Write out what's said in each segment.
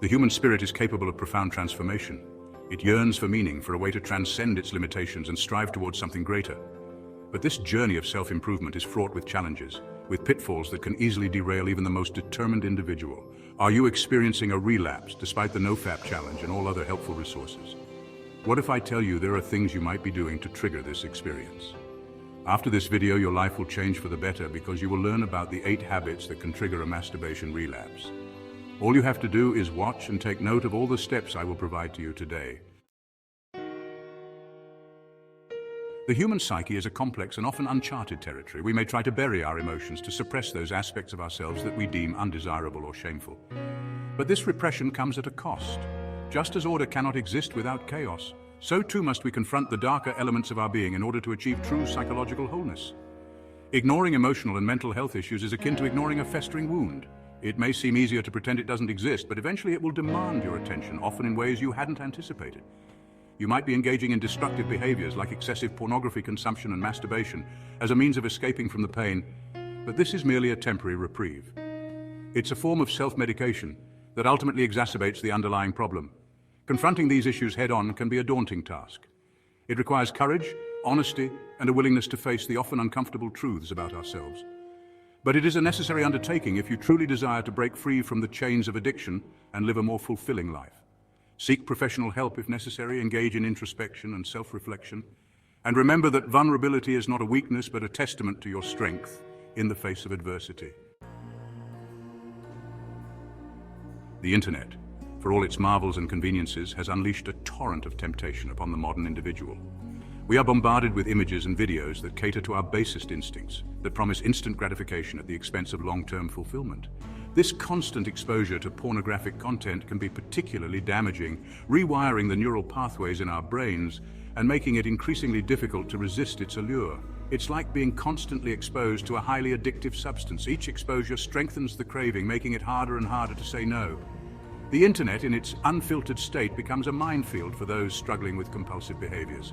The human spirit is capable of profound transformation. It yearns for meaning, for a way to transcend its limitations and strive towards something greater. But this journey of self-improvement is fraught with challenges, with pitfalls that can easily derail even the most determined individual. Are you experiencing a relapse despite the NoFap challenge and all other helpful resources? What if I tell you there are things you might be doing to trigger this experience? After this video, your life will change for the better because you will learn about the 8 habits that can trigger a masturbation relapse. All you have to do is watch and take note of all the steps I will provide to you today. The human psyche is a complex and often uncharted territory. We may try to bury our emotions, to suppress those aspects of ourselves that we deem undesirable or shameful. But this repression comes at a cost. Just as order cannot exist without chaos, so too must we confront the darker elements of our being in order to achieve true psychological wholeness. Ignoring emotional and mental health issues is akin to ignoring a festering wound. It may seem easier to pretend it doesn't exist, but eventually it will demand your attention, often in ways you hadn't anticipated. You might be engaging in destructive behaviors like excessive pornography consumption and masturbation as a means of escaping from the pain, but this is merely a temporary reprieve. It's a form of self-medication that ultimately exacerbates the underlying problem. Confronting these issues head-on can be a daunting task. It requires courage, honesty, and a willingness to face the often uncomfortable truths about ourselves. But it is a necessary undertaking if you truly desire to break free from the chains of addiction and live a more fulfilling life. Seek professional help if necessary, engage in introspection and self-reflection, and remember that vulnerability is not a weakness but a testament to your strength in the face of adversity. The internet, for all its marvels and conveniences, has unleashed a torrent of temptation upon the modern individual. We are bombarded with images and videos that cater to our basest instincts, that promise instant gratification at the expense of long-term fulfillment. This constant exposure to pornographic content can be particularly damaging, rewiring the neural pathways in our brains and making it increasingly difficult to resist its allure. It's like being constantly exposed to a highly addictive substance. Each exposure strengthens the craving, making it harder and harder to say no. The internet, in its unfiltered state, becomes a minefield for those struggling with compulsive behaviors.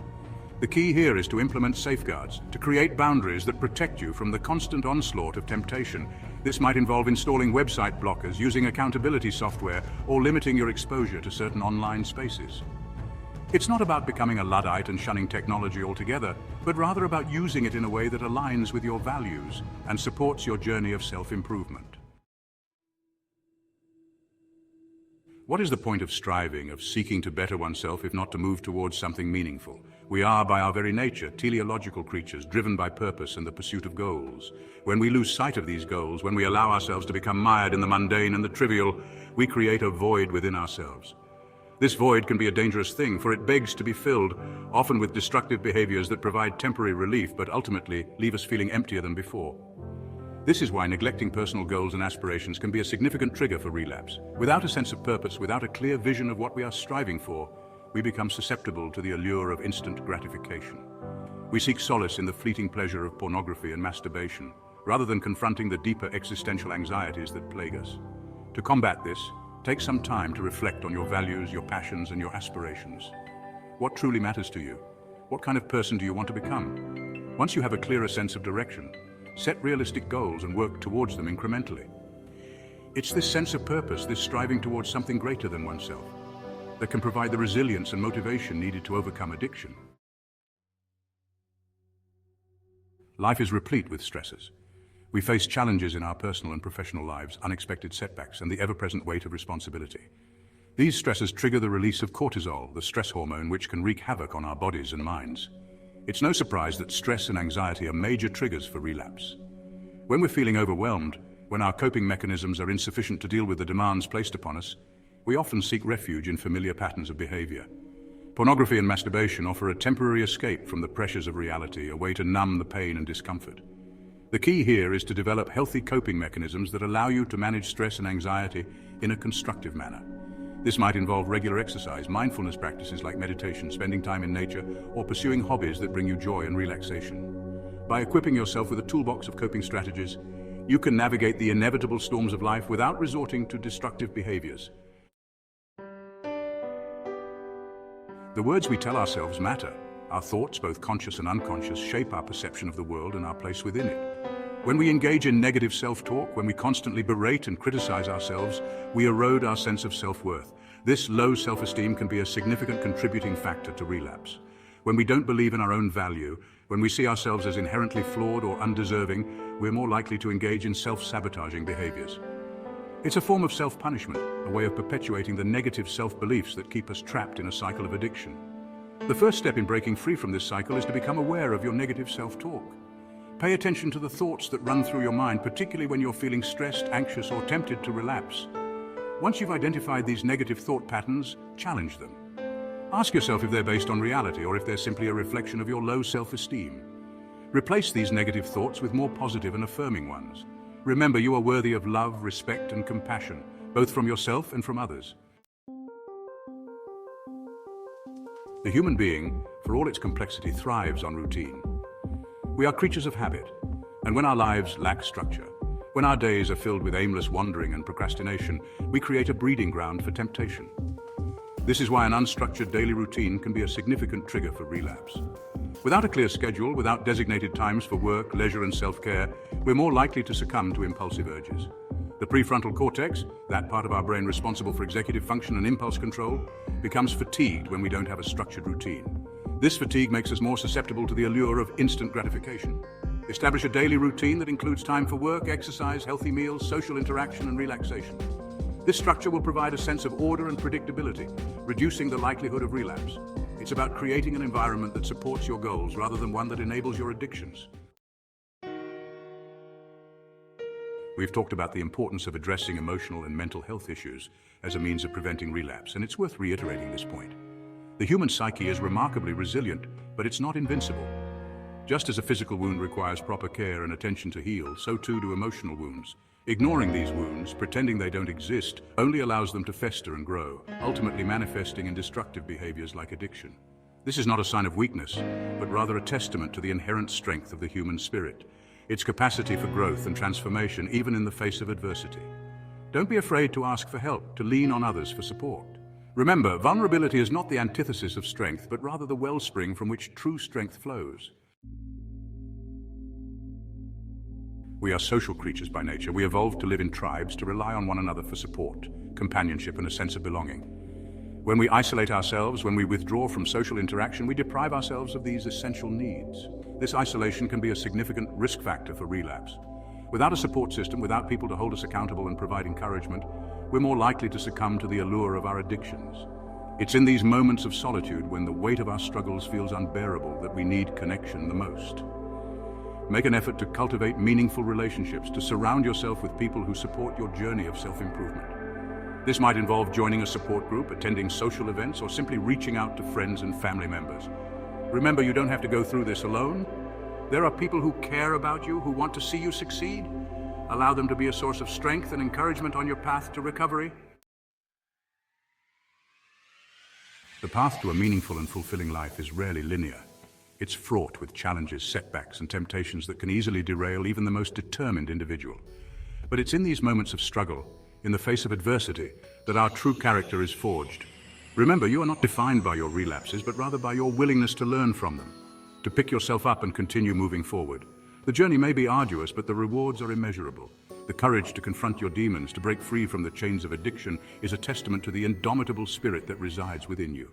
The key here is to implement safeguards, to create boundaries that protect you from the constant onslaught of temptation. This might involve installing website blockers, using accountability software, or limiting your exposure to certain online spaces. It's not about becoming a Luddite and shunning technology altogether, but rather about using it in a way that aligns with your values and supports your journey of self-improvement. What is the point of striving, of seeking to better oneself, if not to move towards something meaningful? We are, by our very nature, teleological creatures, driven by purpose and the pursuit of goals. When we lose sight of these goals, when we allow ourselves to become mired in the mundane and the trivial, we create a void within ourselves. This void can be a dangerous thing, for it begs to be filled, often with destructive behaviors that provide temporary relief, but ultimately leave us feeling emptier than before. This is why neglecting personal goals and aspirations can be a significant trigger for relapse. Without a sense of purpose, without a clear vision of what we are striving for, we become susceptible to the allure of instant gratification. We seek solace in the fleeting pleasure of pornography and masturbation, rather than confronting the deeper existential anxieties that plague us. To combat this, take some time to reflect on your values, your passions, and your aspirations. What truly matters to you? What kind of person do you want to become? Once you have a clearer sense of direction, set realistic goals and work towards them incrementally. It's this sense of purpose, this striving towards something greater than oneself, that can provide the resilience and motivation needed to overcome addiction. Life is replete with stresses. We face challenges in our personal and professional lives, unexpected setbacks, and the ever-present weight of responsibility. These stresses trigger the release of cortisol, the stress hormone, which can wreak havoc on our bodies and minds. It's no surprise that stress and anxiety are major triggers for relapse. When we're feeling overwhelmed, when our coping mechanisms are insufficient to deal with the demands placed upon us, we often seek refuge in familiar patterns of behavior. Pornography and masturbation offer a temporary escape from the pressures of reality, a way to numb the pain and discomfort. The key here is to develop healthy coping mechanisms that allow you to manage stress and anxiety in a constructive manner. This might involve regular exercise, mindfulness practices like meditation, spending time in nature, or pursuing hobbies that bring you joy and relaxation. By equipping yourself with a toolbox of coping strategies, you can navigate the inevitable storms of life without resorting to destructive behaviors. The words we tell ourselves matter. Our thoughts, both conscious and unconscious, shape our perception of the world and our place within it. When we engage in negative self-talk, when we constantly berate and criticize ourselves, we erode our sense of self-worth. This low self-esteem can be a significant contributing factor to relapse. When we don't believe in our own value, when we see ourselves as inherently flawed or undeserving, we're more likely to engage in self-sabotaging behaviors. It's a form of self-punishment, a way of perpetuating the negative self-beliefs that keep us trapped in a cycle of addiction. The first step in breaking free from this cycle is to become aware of your negative self-talk. Pay attention to the thoughts that run through your mind, particularly when you're feeling stressed, anxious, or tempted to relapse. Once you've identified these negative thought patterns, challenge them. Ask yourself if they're based on reality or if they're simply a reflection of your low self-esteem. Replace these negative thoughts with more positive and affirming ones. Remember, you are worthy of love, respect, and compassion, both from yourself and from others. The human being, for all its complexity, thrives on routine. We are creatures of habit, and when our lives lack structure, when our days are filled with aimless wandering and procrastination, we create a breeding ground for temptation. This is why an unstructured daily routine can be a significant trigger for relapse. Without a clear schedule, without designated times for work, leisure, and self-care, we're more likely to succumb to impulsive urges. The prefrontal cortex, that part of our brain responsible for executive function and impulse control, becomes fatigued when we don't have a structured routine. This fatigue makes us more susceptible to the allure of instant gratification. Establish a daily routine that includes time for work, exercise, healthy meals, social interaction, and relaxation. This structure will provide a sense of order and predictability, reducing the likelihood of relapse. It's about creating an environment that supports your goals rather than one that enables your addictions. We've talked about the importance of addressing emotional and mental health issues as a means of preventing relapse, and it's worth reiterating this point. The human psyche is remarkably resilient, but it's not invincible. Just as a physical wound requires proper care and attention to heal, so too do emotional wounds. Ignoring these wounds, pretending they don't exist, only allows them to fester and grow, ultimately manifesting in destructive behaviors like addiction. This is not a sign of weakness, but rather a testament to the inherent strength of the human spirit, its capacity for growth and transformation even in the face of adversity. Don't be afraid to ask for help, to lean on others for support. Remember, vulnerability is not the antithesis of strength, but rather the wellspring from which true strength flows. We are social creatures by nature. We evolved to live in tribes, to rely on one another for support, companionship, and a sense of belonging. When we isolate ourselves, when we withdraw from social interaction, we deprive ourselves of these essential needs. This isolation can be a significant risk factor for relapse. Without a support system, without people to hold us accountable and provide encouragement, we're more likely to succumb to the allure of our addictions. It's in these moments of solitude, when the weight of our struggles feels unbearable, that we need connection the most. Make an effort to cultivate meaningful relationships, to surround yourself with people who support your journey of self-improvement. This might involve joining a support group, attending social events, or simply reaching out to friends and family members. Remember, you don't have to go through this alone. There are people who care about you, who want to see you succeed. Allow them to be a source of strength and encouragement on your path to recovery. The path to a meaningful and fulfilling life is rarely linear. It's fraught with challenges, setbacks, and temptations that can easily derail even the most determined individual. But it's in these moments of struggle, in the face of adversity, that our true character is forged. Remember, you are not defined by your relapses, but rather by your willingness to learn from them, to pick yourself up and continue moving forward. The journey may be arduous, but the rewards are immeasurable. The courage to confront your demons, to break free from the chains of addiction, is a testament to the indomitable spirit that resides within you.